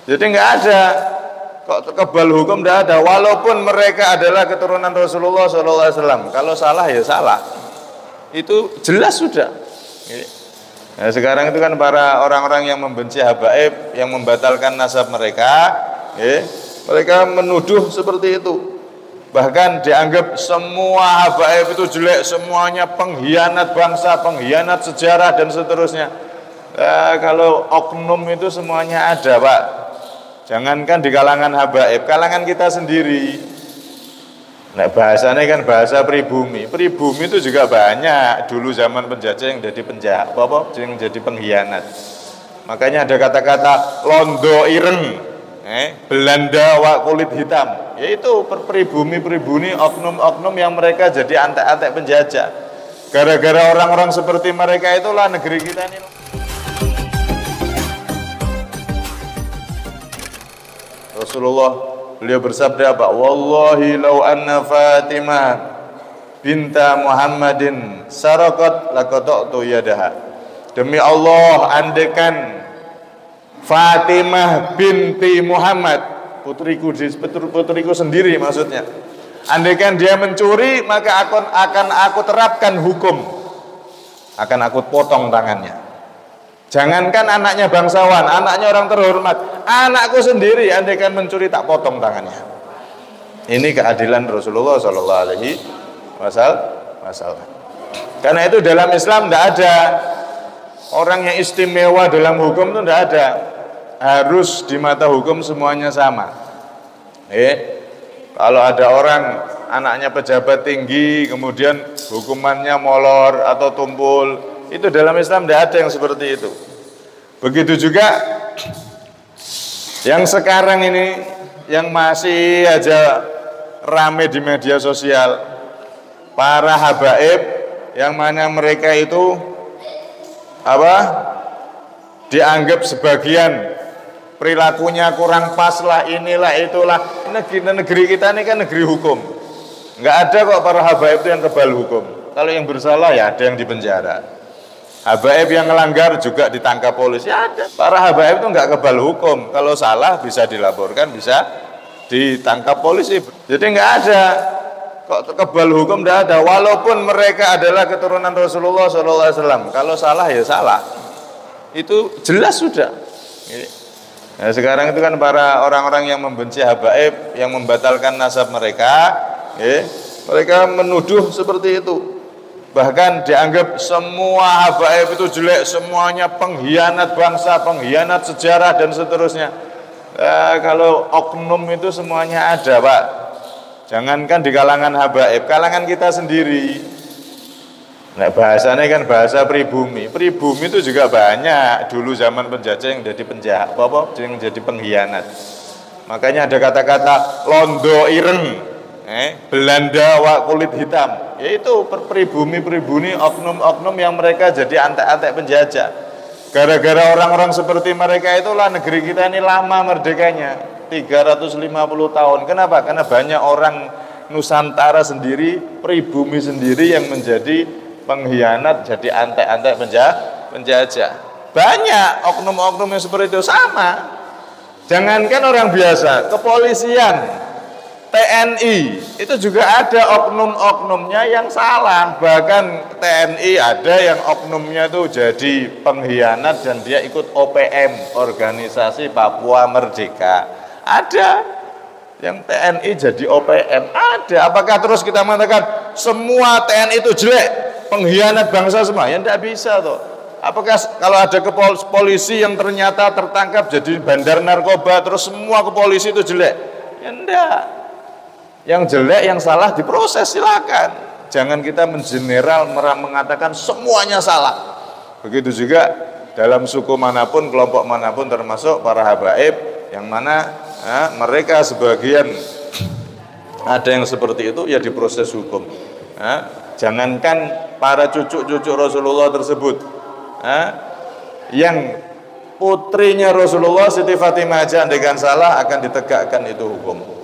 Jadi nggak ada kok kebal hukum, nggak ada. Walaupun mereka adalah keturunan Rasulullah SAW, kalau salah ya salah, itu jelas sudah. Nah, sekarang itu kan para orang-orang yang membenci habaib, yang membatalkan nasab mereka, mereka menuduh seperti itu. Bahkan dianggap semua habaib itu jelek, semuanya pengkhianat bangsa, pengkhianat sejarah dan seterusnya. Kalau oknum itu semuanya ada, Pak. Jangankan di kalangan habaib, kalangan kita sendiri. Nah, bahasanya kan bahasa pribumi. Pribumi itu juga banyak dulu zaman penjajah yang jadi penjahat, yang jadi pengkhianat. Makanya ada kata-kata londo ireng, Belanda wa kulit hitam. Yaitu pribumi-pribumi, oknum-oknum yang mereka jadi antek-antek penjajah. Gara-gara orang-orang seperti mereka itulah negeri kita ini. Rasulullah beliau bersabda apa? Wallahi law anna Fatimah binta Muhammadin sarakat laqata'tu yadaha. Demi Allah, andaikan Fatimah binti Muhammad, putriku sendiri maksudnya, andaikan dia mencuri, maka akan aku terapkan hukum, akan aku potong tangannya. Jangankan anaknya bangsawan, anaknya orang terhormat, anakku sendiri andaikan mencuri tak potong tangannya. Ini keadilan Rasulullah Sallallahu Alaihi Wasallam. Karena itu dalam Islam tidak ada orang yang istimewa dalam hukum, itu tidak ada. Harus di mata hukum semuanya sama. Kalau ada orang anaknya pejabat tinggi, kemudian hukumannya molor atau tumpul, itu dalam Islam tidak ada yang seperti itu. Begitu juga yang sekarang ini, yang masih aja rame di media sosial, para habaib yang mana mereka itu dianggap sebagian perilakunya kurang pas lah, inilah itulah. Negeri kita ini kan negeri hukum. Nggak ada kok para habaib itu yang kebal hukum. Kalau yang bersalah ya ada yang dipenjara. Habaib yang melanggar juga ditangkap polisi, ada. Para habaib itu nggak kebal hukum. Kalau salah bisa dilaporkan, bisa ditangkap polisi. Jadi nggak ada kok kebal hukum, nggak ada. Walaupun mereka adalah keturunan Rasulullah SAW, kalau salah ya salah, itu jelas sudah. Nah, sekarang itu kan para orang-orang yang membenci habaib, yang membatalkan nasab mereka, mereka menuduh seperti itu. Bahkan dianggap semua habaib itu jelek, semuanya pengkhianat bangsa, pengkhianat sejarah dan seterusnya. Kalau oknum itu semuanya ada, Pak. Jangankan di kalangan habaib, kalangan kita sendiri. Nah, bahasanya kan bahasa pribumi. Pribumi itu juga banyak dulu zaman penjajah yang jadi penjahat, yang jadi pengkhianat. Makanya ada kata-kata londo ireng, Belanda wa kulit hitam. Yaitu pribumi-pribumi, oknum-oknum yang mereka jadi antek-antek penjajah. Gara-gara orang-orang seperti mereka itulah negeri kita ini lama merdekanya, 350 tahun. Kenapa? Karena banyak orang Nusantara sendiri, pribumi sendiri yang menjadi pengkhianat, jadi antek-antek penjajah. Banyak oknum-oknum yang seperti itu. Sama. Jangankan orang biasa, kepolisian, TNI itu juga ada oknum-oknumnya yang salah. Bahkan TNI ada yang oknumnya itu jadi pengkhianat dan dia ikut OPM, Organisasi Papua Merdeka. Ada yang TNI jadi OPM, ada. Apakah terus kita mengatakan semua TNI itu jelek, pengkhianat bangsa semua? Ya tidak bisa toh. Apakah kalau ada polisi yang ternyata tertangkap jadi bandar narkoba terus semua kepolisi itu jelek? Ya enggak. Yang jelek, yang salah diproses, silakan. Jangan kita mengeneral mengatakan semuanya salah. Begitu juga dalam suku manapun, kelompok manapun, termasuk para habaib, yang mana mereka sebagian ada yang seperti itu, ya diproses hukum. Jangankan para cucu-cucu Rasulullah tersebut, yang putrinya Rasulullah Siti Fatimah aja andaikan salah akan ditegakkan itu hukum.